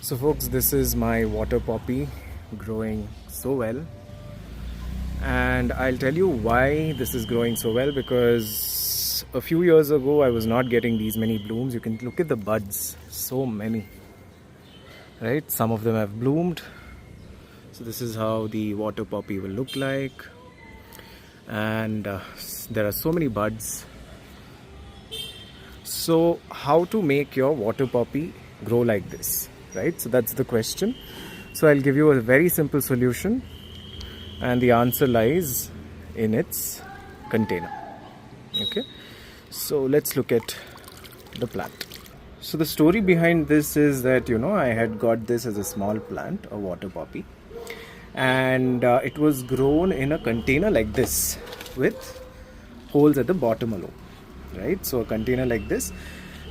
So folks, this is my water poppy growing so well, and I'll tell you why this is growing so well, because a few years ago I was not getting these many blooms. You can look at the buds, so many, right? Some of them have bloomed. So this is how the water poppy will look like, and there are so many buds. So how to make your water poppy grow like this, right? So that's the question. So I'll give you a very simple solution, and the answer lies in its container. Okay, so let's look at the plant. So the story behind this is that I had got this as a small plant, a water poppy, and it was grown in a container like this with holes at the bottom alone, right? So a container like this,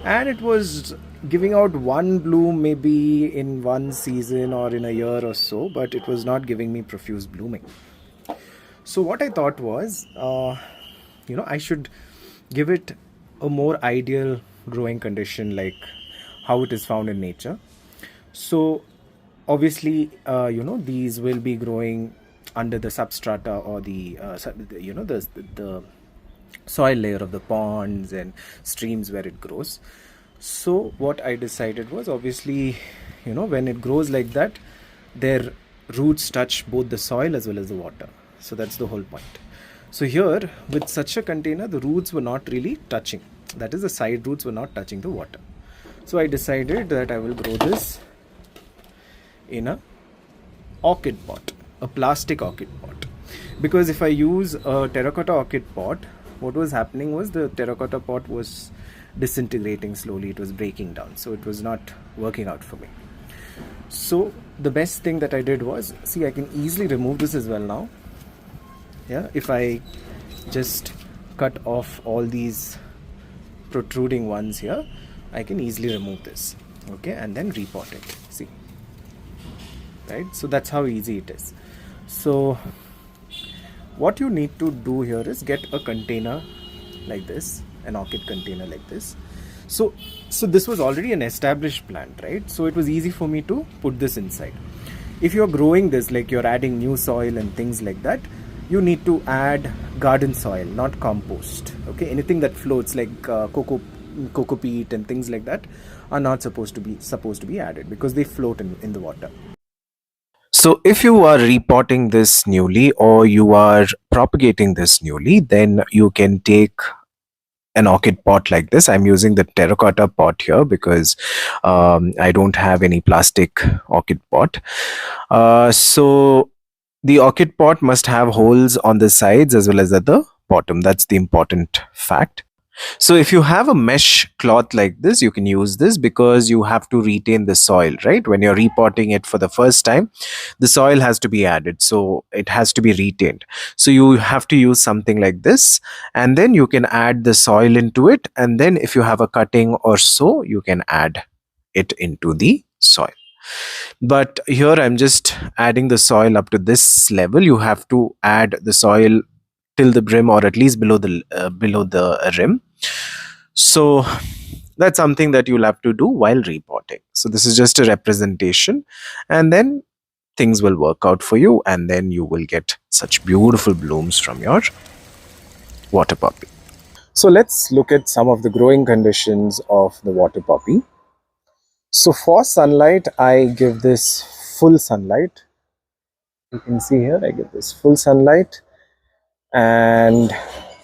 and it was giving out one bloom maybe in one season or in a year or so, but it was not giving me profuse blooming. So what I thought was, I should give it a more ideal growing condition, like how it is found in nature. So obviously, these will be growing under the substrata, or the soil layer of the ponds and streams where it grows. So what I decided was, obviously, when it grows like that, their roots touch both the soil as well as the water. So that's the whole point. So here, with such a container, the roots were not really touching. That is, the side roots were not touching the water. So I decided that I will grow this in a orchid pot, a plastic orchid pot. Because if I use a terracotta orchid pot, what was happening was the terracotta pot was disintegrating slowly, it was breaking down, so it was not working out for me. So the best thing that I did was, see, I can easily remove this as well now. Yeah, if I just cut off all these protruding ones here, I can easily remove this. Okay, and then repot it. See, right? So that's how easy it is. So what you need to do here is get a container like this, an orchid container like this. So this was already an established plant, right? So it was easy for me to put this inside. If you're growing this, like you're adding new soil and things like that, you need to add garden soil, not compost. Okay, anything that floats, like cocoa peat and things like that, are not supposed to be added, because they float in the water. So if you are repotting this newly, or you are propagating this newly, then you can take an orchid pot like this. I'm using the terracotta pot here because I don't have any plastic orchid pot. So the orchid pot must have holes on the sides as well as at the bottom. That's the important fact. So if you have a mesh cloth like this, you can use this, because you have to retain the soil, right? When you're repotting it for the first time, the soil has to be added, so it has to be retained. So you have to use something like this, and then you can add the soil into it, and then if you have a cutting or so, you can add it into the soil. But here I'm just adding the soil up to this level. You have to add the soil till the brim, or at least below the rim. So that's something that you'll have to do while repotting. So this is just a representation, and then things will work out for you, and then you will get such beautiful blooms from your water poppy. So let's look at some of the growing conditions of the water poppy. So for sunlight, I give this full sunlight. You can see here, I give this full sunlight. And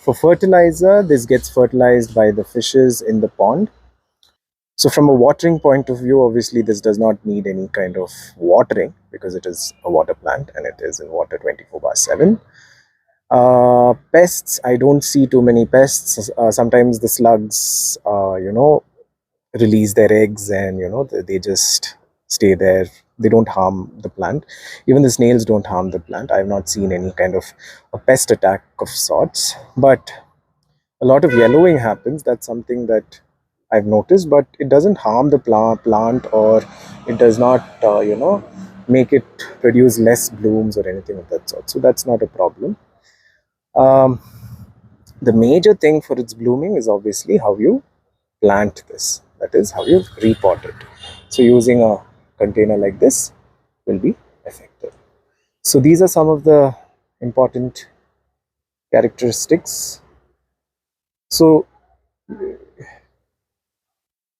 for fertilizer, this gets fertilized by the fishes in the pond. So from a watering point of view, obviously this does not need any kind of watering, because it is a water plant and it is in water 24/7. Pests, I don't see too many pests. Sometimes the slugs, release their eggs, and they just stay there. They don't harm the plant. Even the snails don't harm the plant. I have not seen any kind of a pest attack of sorts, but a lot of yellowing happens. That's something that I've noticed, but it doesn't harm the plant, or it does not make it produce less blooms or anything of that sort. So that's not a problem. The major thing for its blooming is obviously how you plant this, that is how you repot it. So using a container like this will be affected. So these are some of the important characteristics. So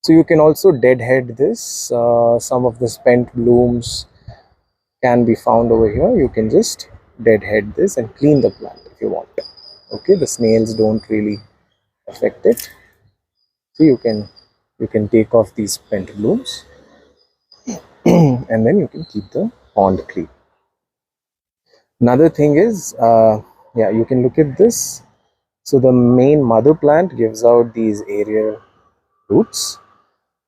you can also deadhead this. Some of the spent blooms can be found over here. You can just deadhead this and clean the plant if you want. Okay, the snails don't really affect it. So you can take off these spent blooms and then you can keep the pond clean. Another thing is, yeah, you can look at this. So the main mother plant gives out these aerial roots.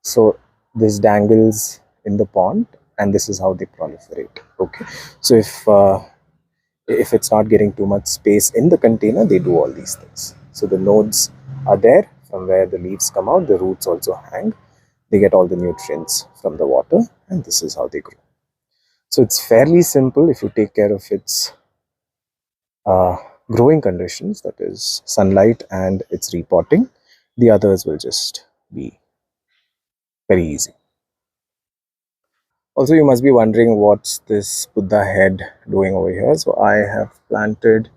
So this dangles in the pond, and this is how they proliferate. Okay, so if it's not getting too much space in the container, they do all these things. So the nodes are there from where the leaves come out. The roots also hang. They get all the nutrients from the water, and this is how they grow. So it's fairly simple if you take care of its uh, growing conditions, that is sunlight and its repotting. The others will just be very easy. Also, you must be wondering what's this Buddha head doing over here. So I have planted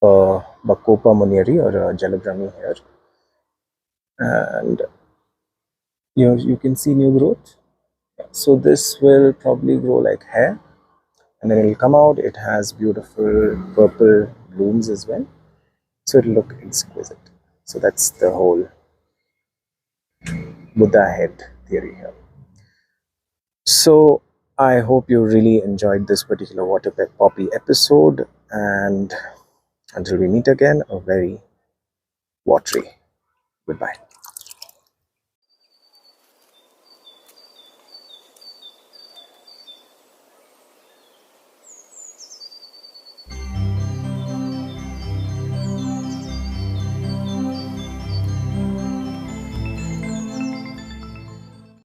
a Bacopa munieri or a Jalabrahmi here, and you can see new growth. So this will probably grow like hair, and then it will come out. It has beautiful purple blooms as well, so it'll look exquisite. So that's the whole Buddha head theory here. So I hope you really enjoyed this particular water pet poppy episode, and until we meet again, a very watery goodbye.